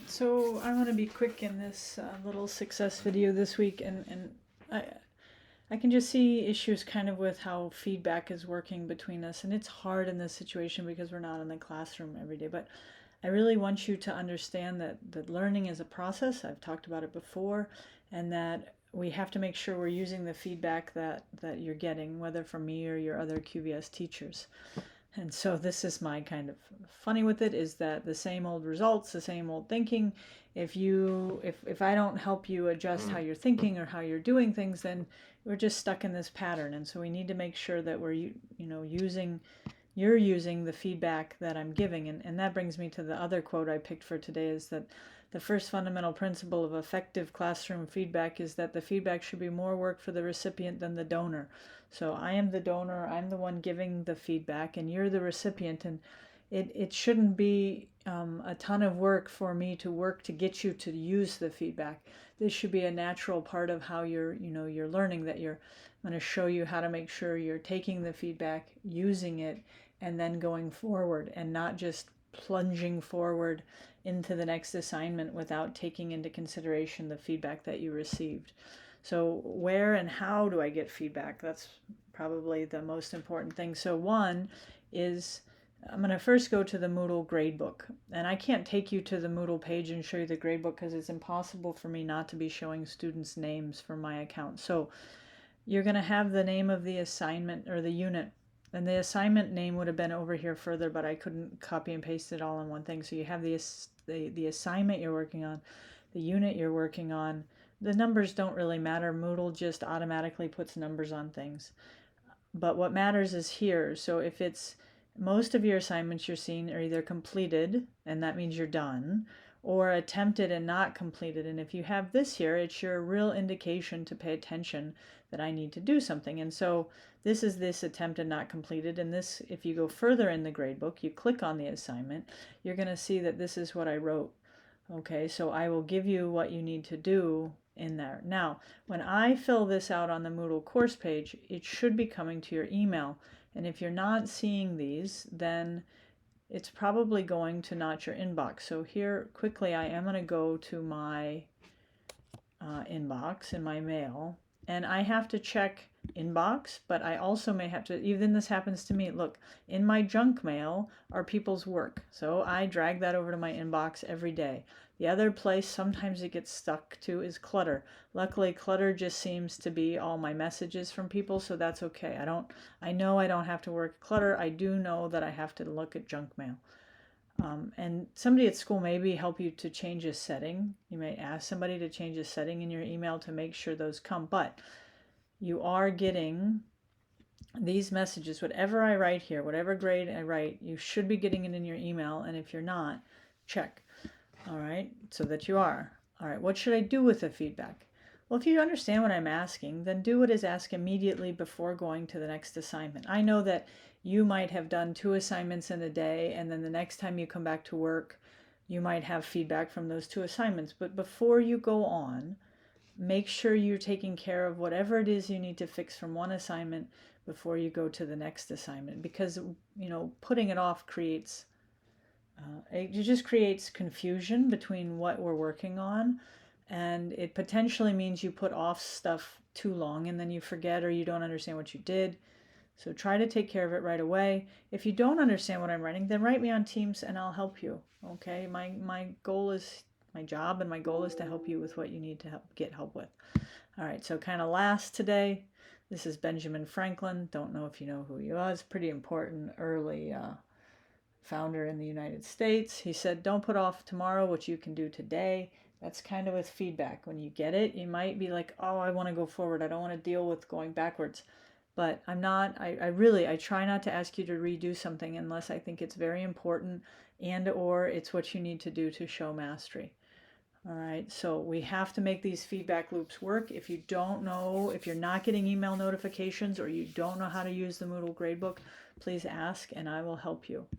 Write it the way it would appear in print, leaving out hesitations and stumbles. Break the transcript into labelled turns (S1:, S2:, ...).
S1: So I want to be quick in this little success video this week, and I can just see issues kind of with how feedback is working between us, and it's hard in this situation because we're not in the classroom every day. But I really want you to understand that learning is a process. I've talked about it before, and that we have to make sure we're using the feedback that you're getting, whether from me or your other QVS teachers. And so this is my kind of funny with it, is that the same old results, the same old thinking. If I don't help you adjust how you're thinking or how you're doing things, then we're just stuck in this pattern. And so we need to make sure that you're using the feedback that I'm giving. And that brings me to the other quote I picked for today, is that the first fundamental principle of effective classroom feedback is that the feedback should be more work for the recipient than the donor. So I am the donor, I'm the one giving the feedback, and you're the recipient, and it shouldn't be a ton of work for me to work to get you to use the feedback. This should be a natural part of how you're learning, that I'm going to show you how to make sure you're taking the feedback, using it, and then going forward, and not just plunging forward into the next assignment without taking into consideration the feedback that you received. So where and how do I get feedback? That's probably the most important thing. So one is, I'm going to first go to the Moodle gradebook. And I can't take you to the Moodle page and show you the gradebook because it's impossible for me not to be showing students' names for my account. So you're going to have the name of the assignment or the unit. And the assignment name would have been over here further, but I couldn't copy and paste it all in one thing. So you have the assignment you're working on, the unit you're working on. The numbers don't really matter. Moodle just automatically puts numbers on things. But what matters is here. So if it's most of your assignments you're seeing are either completed, and that means you're done, or attempted and not completed. And if you have this here, it's your real indication to pay attention that I need to do something. And so this is this attempted not completed. And this, if you go further in the gradebook, you click on the assignment, you're going to see that this is what I wrote. Okay, so I will give you what you need to do in there. Now, when I fill this out on the Moodle course page, it should be coming to your email. And if you're not seeing these, then it's probably going to not your inbox. So here, quickly, I am going to go to my inbox in my mail, and I have to check inbox, but I also may have to, even this happens to me, look, in my junk mail are people's work. So I drag that over to my inbox every day. The other place sometimes it gets stuck to is clutter. Luckily, clutter just seems to be all my messages from people, so that's okay. I know I don't have to work clutter. I do know that I have to look at junk mail. And somebody at school maybe help you to change a setting. You may ask somebody to change a setting in your email to make sure those come. But you are getting these messages, whatever I write here, whatever grade I write, you should be getting it in your email. And if you're not, check. All right, so that you are. All right, what should I do with the feedback? Well, if you understand what I'm asking, then do what is asked immediately before going to the next assignment. I know that you might have done 2 assignments in a day, and then the next time you come back to work, you might have feedback from those 2 assignments. But before you go on, make sure you're taking care of whatever it is you need to fix from one assignment before you go to the next assignment, because putting it off creates it just creates confusion between what we're working on, and it potentially means you put off stuff too long and then you forget or you don't understand what you did. So try to take care of it right away. If you don't understand what I'm writing, then write me on Teams and I'll help you. Okay, my goal is, my job and my goal is to help you with what you need to get help with. All right, so kind of last today, this is Benjamin Franklin. Don't know if you know who he was. Pretty important early founder in the United States. He said, don't put off tomorrow what you can do today. That's kind of with feedback. When you get it, you might be like, oh, I want to go forward. I don't want to deal with going backwards. But I'm not, I try not to ask you to redo something unless I think it's very important and or it's what you need to do to show mastery. All right, so we have to make these feedback loops work. If you don't know, if you're not getting email notifications or you don't know how to use the Moodle gradebook, please ask and I will help you.